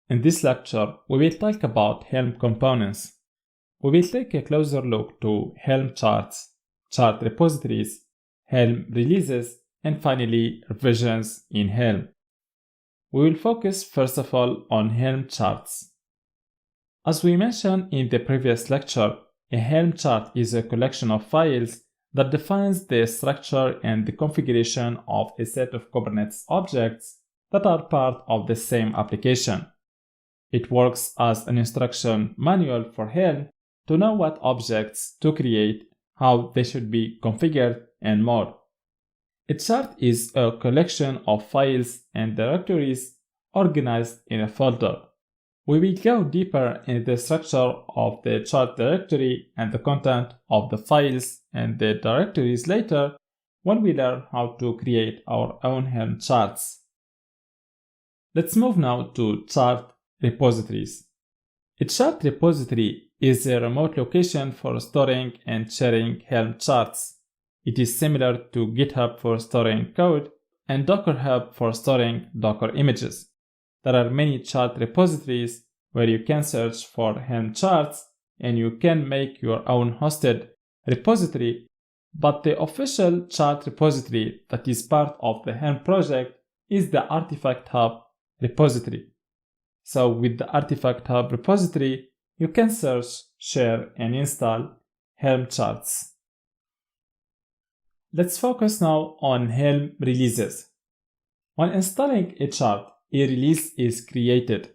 In this lecture, we will talk about Helm components. We will take a closer look to Helm charts, chart repositories, Helm releases, and finally revisions in Helm. We will focus first of all on Helm charts. As we mentioned in the previous lecture, a Helm chart is a collection of files that defines the structure and the configuration of a set of Kubernetes objects that are part of the same application. It works as an instruction manual for Helm to know what objects to create, how they should be configured, and more. A chart is a collection of files and directories organized in a folder. We will go deeper in the structure of the chart directory and the content of the files and the directories later when we learn how to create our own Helm charts. Let's move now to chart repositories. A chart repository is a remote location for storing and sharing Helm charts. It is similar to GitHub for storing code and Docker Hub for storing Docker images. There are many chart repositories where you can search for Helm charts and you can make your own hosted repository, but the official chart repository that is part of the Helm project is the Artifact Hub repository. So with the Artifact Hub repository, you can search, share, and install Helm charts. Let's focus now on Helm releases. When installing a chart, a release is created.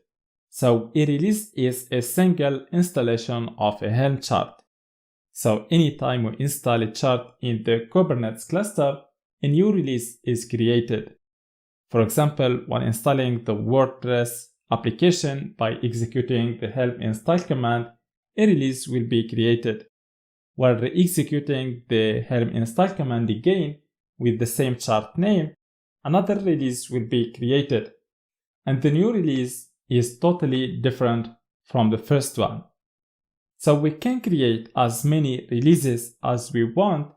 So a release is a single installation of a Helm chart. So anytime we install a chart in the Kubernetes cluster, a new release is created. For example, when installing the WordPress application by executing the helm install command, a release will be created. While re-executing the helm install command again with the same chart name, another release will be created. And the new release is totally different from the first one. So we can create as many releases as we want.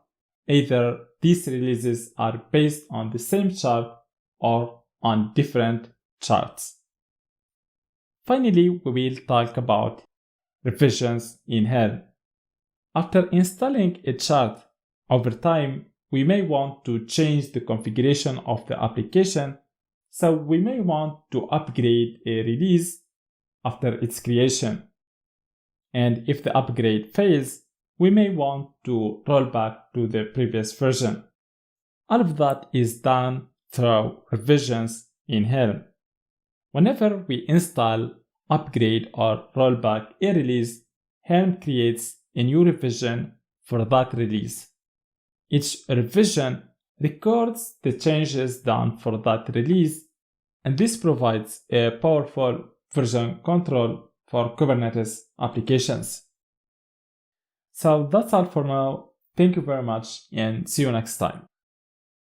Either these releases are based on the same chart or on different charts. Finally, we will talk about revisions in Helm. After installing a chart, over time, we may want to change the configuration of the application. So we may want to upgrade a release after its creation. And if the upgrade fails, we may want to roll back to the previous version. All of that is done through revisions in Helm. Whenever we install, upgrade, or roll back a release, Helm creates a new revision for that release. Each revision records the changes done for that release, and this provides a powerful version control for Kubernetes applications. So that's all for now. Thank you very much and see you next time.